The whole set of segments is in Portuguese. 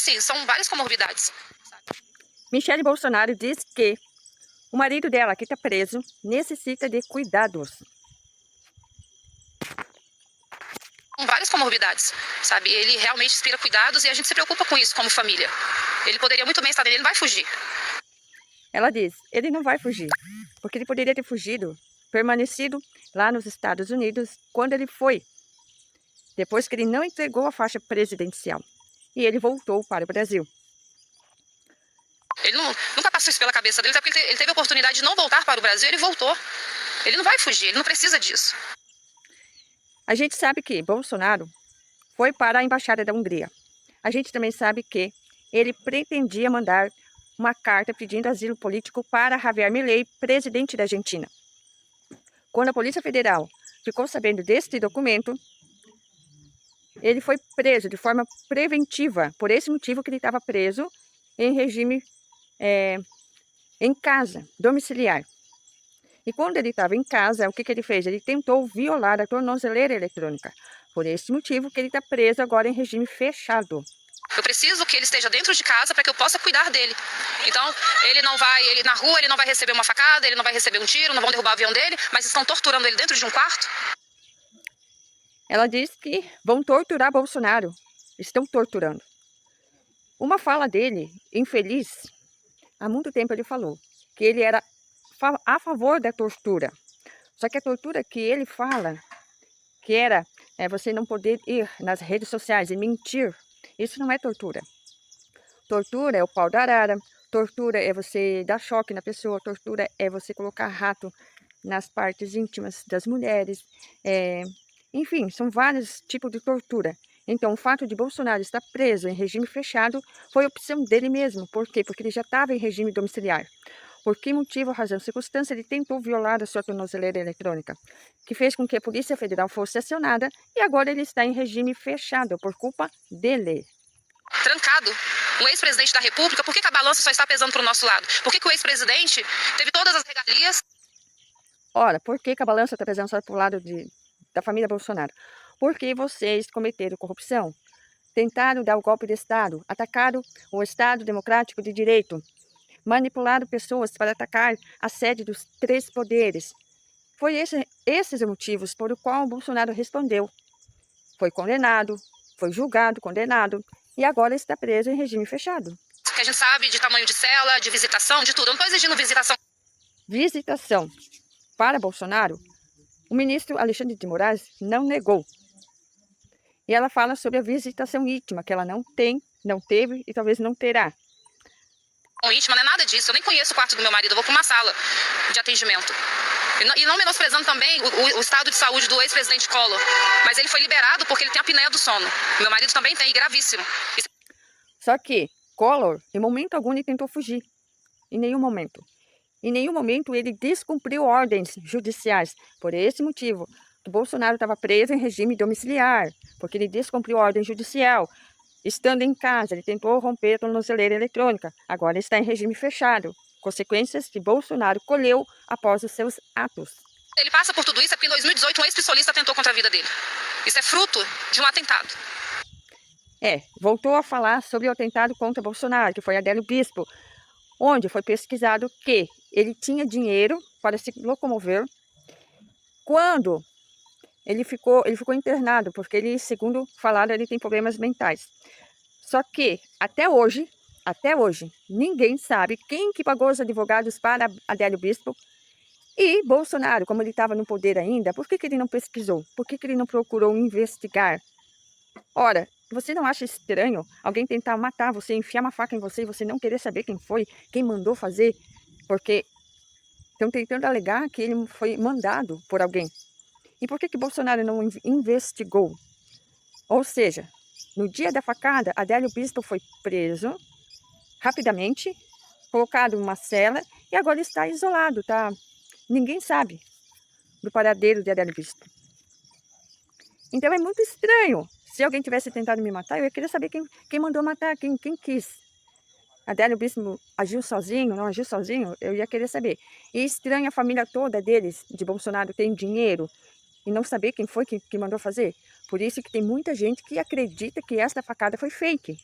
assim, são várias comorbidades. Michele Bolsonaro diz que o marido dela, que está preso, necessita de cuidados. Com várias comorbidades, sabe? Ele realmente inspira cuidados e a gente se preocupa com isso como família. Ele poderia muito bem estar dele, ele não vai fugir. Ela diz, ele não vai fugir, porque ele poderia ter fugido, permanecido lá nos Estados Unidos quando ele foi, depois que ele não entregou a faixa presidencial. E ele voltou para o Brasil. Ele nunca passou isso pela cabeça dele, até porque ele teve a oportunidade de não voltar para o Brasil, ele voltou. Ele não vai fugir, ele não precisa disso. A gente sabe que Bolsonaro foi para a Embaixada da Hungria. A gente também sabe que ele pretendia mandar uma carta pedindo asilo político para Javier Milei, presidente da Argentina. Quando a Polícia Federal ficou sabendo deste documento, ele foi preso de forma preventiva. Por esse motivo que ele estava preso em regime em casa, domiciliar. E quando ele estava em casa, o que ele fez? Ele tentou violar a tornozeleira eletrônica. Por esse motivo que ele está preso agora em regime fechado. Eu preciso que ele esteja dentro de casa para que eu possa cuidar dele. Então, ele na rua, ele não vai receber uma facada, ele não vai receber um tiro, não vão derrubar o avião dele, mas estão torturando ele dentro de um quarto. Ela diz que vão torturar Bolsonaro. Estão torturando. Uma fala dele, infeliz, há muito tempo ele falou que ele era a favor da tortura. Só que a tortura que ele fala, que era você não poder ir nas redes sociais e mentir, isso não é tortura. Tortura é o pau da arara, tortura é você dar choque na pessoa, tortura é você colocar rato nas partes íntimas das mulheres. Enfim, são vários tipos de tortura. Então, o fato de Bolsonaro estar preso em regime fechado foi opção dele mesmo. Por quê? Porque ele já estava em regime domiciliar. Por que motivo, razão, circunstância, ele tentou violar a sua tornozeleira eletrônica, que fez com que a Polícia Federal fosse acionada e agora ele está em regime fechado por culpa dele. Trancado. Um ex-presidente da República, por que a balança só está pesando para o nosso lado? Por que o ex-presidente teve todas as regalias? Ora, por que a balança está pesando só para o lado da família Bolsonaro? Porque vocês cometeram corrupção, tentaram dar o golpe de Estado, atacaram o Estado democrático de direito, manipularam pessoas para atacar a sede dos três poderes. Foi esses os motivos por o qual Bolsonaro respondeu. Foi condenado, foi julgado, condenado, e agora está preso em regime fechado. Que a gente sabe de tamanho de cela, de visitação, de tudo. Eu não estou exigindo visitação. Visitação para Bolsonaro, o ministro Alexandre de Moraes não negou. E ela fala sobre a visitação íntima, que ela não tem, não teve e talvez não terá. Íntima não é nada disso. Eu nem conheço o quarto do meu marido. Eu vou para uma sala de atendimento. E não menosprezando também o estado de saúde do ex-presidente Collor. Mas ele foi liberado porque ele tem apneia do sono. Meu marido também tem, gravíssimo. Só que Collor, em momento algum, ele tentou fugir. Em nenhum momento. Em nenhum momento ele descumpriu ordens judiciais. Por esse motivo, que Bolsonaro estava preso em regime domiciliar, porque ele descumpriu ordem judicial. Estando em casa, ele tentou romper a tornozeleira eletrônica. Agora está em regime fechado. Consequências que Bolsonaro colheu após os seus atos. Ele passa por tudo isso porque em 2018 um ex-pissolista atentou contra a vida dele. Isso é fruto de um atentado. Voltou a falar sobre o atentado contra Bolsonaro, que foi Adélio Bispo, onde foi pesquisado que ele tinha dinheiro para se locomover quando ele ficou internado, porque ele, segundo falaram, ele tem problemas mentais. Só que, até hoje, ninguém sabe quem que pagou os advogados para Adélio Bispo. E Bolsonaro, como ele estava no poder ainda, por que ele não pesquisou? Por que ele não procurou investigar? Ora, você não acha estranho alguém tentar matar você, enfiar uma faca em você e você não querer saber quem foi, quem mandou fazer? Porque estão tentando alegar que ele foi mandado por alguém. E por que Bolsonaro não investigou? Ou seja, no dia da facada, Adélio Bispo foi preso rapidamente, colocado em uma cela e agora está isolado, tá? Ninguém sabe do paradeiro de Adélio Bispo. Então é muito estranho. Se alguém tivesse tentado me matar, eu ia querer saber quem mandou matar, quem quis. Adélio Bispo agiu sozinho, não agiu sozinho, eu ia querer saber. E estranho a família toda deles, de Bolsonaro, tem dinheiro e não saber quem foi que mandou fazer. Por isso que tem muita gente que acredita que esta facada foi fake.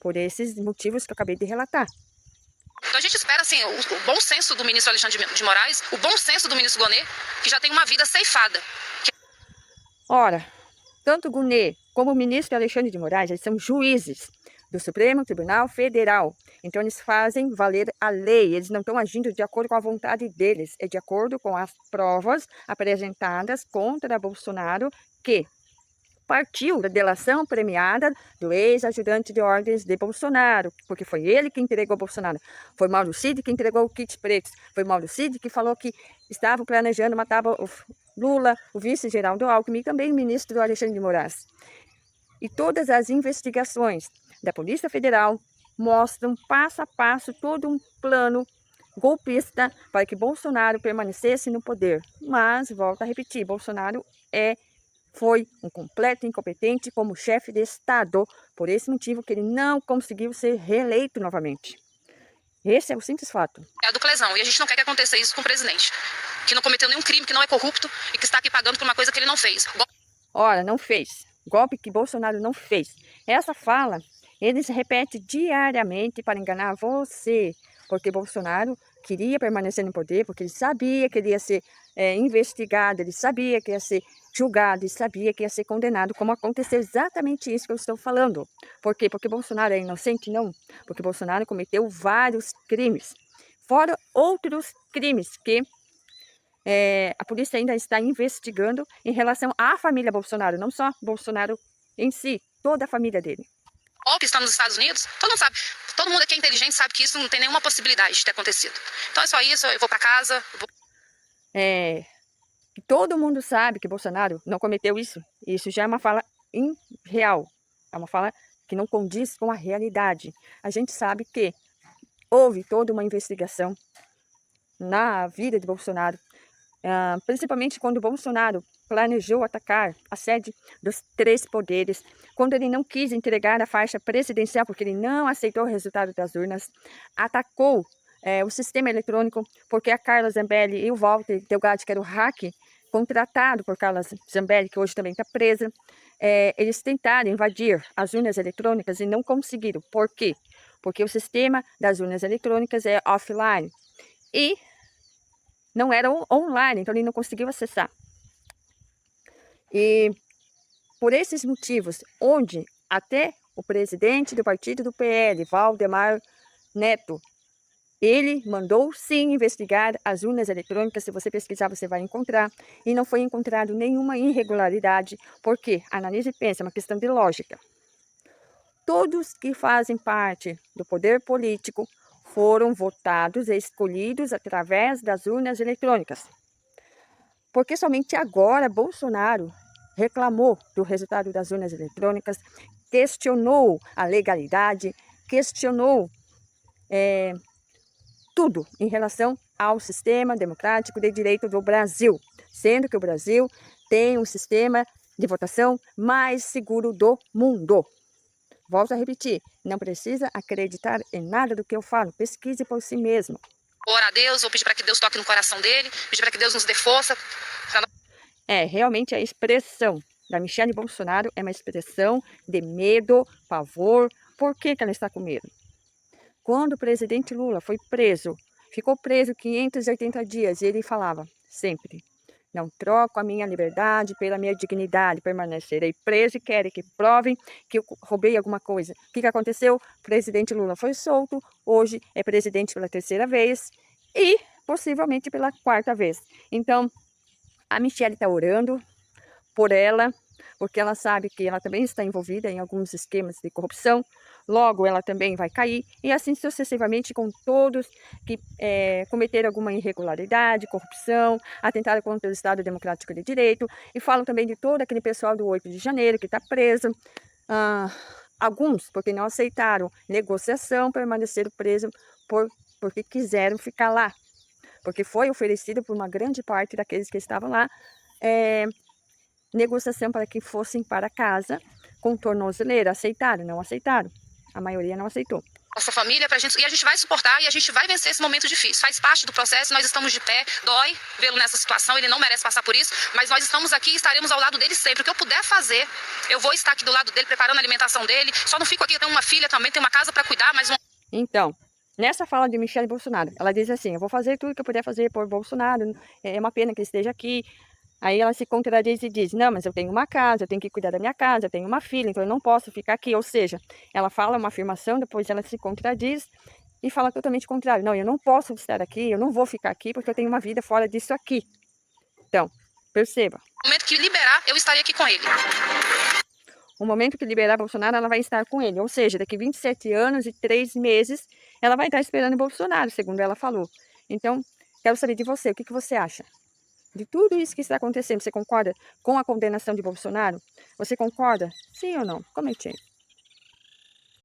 por esses motivos que eu acabei de relatar. Então a gente espera, assim, o bom senso do ministro Alexandre de Moraes, o bom senso do ministro Gonê, que já tem uma vida ceifada. Ora, tanto Gonê como o ministro Alexandre de Moraes, eles são juízes do Supremo Tribunal Federal. Então, eles fazem valer a lei, eles não estão agindo de acordo com a vontade deles, é de acordo com as provas apresentadas contra Bolsonaro, que partiu da delação premiada do ex-ajudante de ordens de Bolsonaro, porque foi ele que entregou Bolsonaro. Foi Mauro Cid que entregou o kit preto. Foi Mauro Cid que falou que estava planejando matar o Lula, o vice Geraldo Alckmin e também o ministro Alexandre de Moraes. E todas as investigações da Polícia Federal mostram passo a passo todo um plano golpista para que Bolsonaro permanecesse no poder. Mas, volto a repetir, Bolsonaro foi um completo incompetente como chefe de Estado, por esse motivo que ele não conseguiu ser reeleito novamente. Esse é o simples fato. É a dupla lesão, e a gente não quer que aconteça isso com o presidente, que não cometeu nenhum crime, que não é corrupto e que está aqui pagando por uma coisa que ele não fez. Ora, não fez. Golpe que Bolsonaro não fez. Essa fala, eles repetem diariamente para enganar você, porque Bolsonaro queria permanecer no poder, porque ele sabia que ele ia ser investigado, ele sabia que ia ser julgado e sabia que ia ser condenado, como aconteceu exatamente isso que eu estou falando. Por quê? Porque Bolsonaro é inocente? Não. Porque Bolsonaro cometeu vários crimes. Fora outros crimes que a polícia ainda está investigando em relação à família Bolsonaro, não só Bolsonaro em si, toda a família dele. Ou que está nos Estados Unidos, todo mundo sabe, todo mundo aqui é inteligente, sabe que isso não tem nenhuma possibilidade de ter acontecido. Então é só isso, eu vou para casa. Todo mundo sabe que Bolsonaro não cometeu isso. Isso já é uma fala irreal, é uma fala que não condiz com a realidade. A gente sabe que houve toda uma investigação na vida de Bolsonaro, principalmente quando Bolsonaro planejou atacar a sede dos três poderes, quando ele não quis entregar a faixa presidencial, porque ele não aceitou o resultado das urnas, atacou o sistema eletrônico, porque a Carla Zambelli e o Walter Delgado, que era o hack contratado por Carla Zambelli, que hoje também está presa, eles tentaram invadir as urnas eletrônicas e não conseguiram. Por quê? Porque o sistema das urnas eletrônicas é offline e não era online, então ele não conseguiu acessar. E por esses motivos, onde até o presidente do partido do PL, Valdemar Neto, ele mandou sim investigar as urnas eletrônicas, se você pesquisar você vai encontrar, e não foi encontrado nenhuma irregularidade, porque, analise e pense, é uma questão de lógica. Todos que fazem parte do poder político foram votados e escolhidos através das urnas eletrônicas. Porque somente agora Bolsonaro reclamou do resultado das urnas eletrônicas, questionou a legalidade, questionou tudo em relação ao sistema democrático de direito do Brasil, sendo que o Brasil tem um sistema de votação mais seguro do mundo. Volto a repetir, não precisa acreditar em nada do que eu falo, pesquise por si mesmo. Orar a Deus, ou pedir para que Deus toque no coração dele, pedir para que Deus nos dê força. Realmente a expressão da Michelle Bolsonaro é uma expressão de medo, pavor. Por que ela está com medo? Quando o presidente Lula foi preso, ficou preso 580 dias e ele falava sempre: não troco a minha liberdade pela minha dignidade, permanecerei preso e querem que provem que eu roubei alguma coisa. O que aconteceu? O presidente Lula foi solto, hoje é presidente pela terceira vez e possivelmente pela quarta vez. Então, a Michelle está orando por ela, porque ela sabe que ela também está envolvida em alguns esquemas de corrupção, logo ela também vai cair, e assim sucessivamente com todos que cometeram alguma irregularidade, corrupção, atentaram contra o Estado Democrático de Direito, e falam também de todo aquele pessoal do 8 de janeiro que está preso, alguns porque não aceitaram negociação, permaneceram presos porque quiseram ficar lá, porque foi oferecido por uma grande parte daqueles que estavam lá, negociação para que fossem para casa com tornozeleira. Aceitaram? Não aceitaram. A maioria não aceitou. nossa família, e a gente vai suportar e a gente vai vencer esse momento difícil. Faz parte do processo, nós estamos de pé, dói vê-lo nessa situação, ele não merece passar por isso, mas nós estamos aqui e estaremos ao lado dele sempre. O que eu puder fazer, eu vou estar aqui do lado dele, preparando a alimentação dele. Só não fico aqui, eu tenho uma filha também, tenho uma casa para cuidar, mas... Então, nessa fala de Michelle Bolsonaro, ela diz assim, eu vou fazer tudo que eu puder fazer por Bolsonaro, é uma pena que ele esteja aqui. Aí ela se contradiz e diz, não, mas eu tenho uma casa, eu tenho que cuidar da minha casa, eu tenho uma filha, então eu não posso ficar aqui. Ou seja, ela fala uma afirmação, depois ela se contradiz e fala totalmente contrário. Não, eu não posso estar aqui, eu não vou ficar aqui porque eu tenho uma vida fora disso aqui. Então, perceba. No momento que liberar, eu estarei aqui com ele. O momento que liberar Bolsonaro, ela vai estar com ele. Ou seja, daqui 27 anos e 3 meses, ela vai estar esperando Bolsonaro, segundo ela falou. Então, quero saber de você, o que você acha? De tudo isso que está acontecendo, você concorda com a condenação de Bolsonaro? Você concorda? Sim ou não? Comente aí.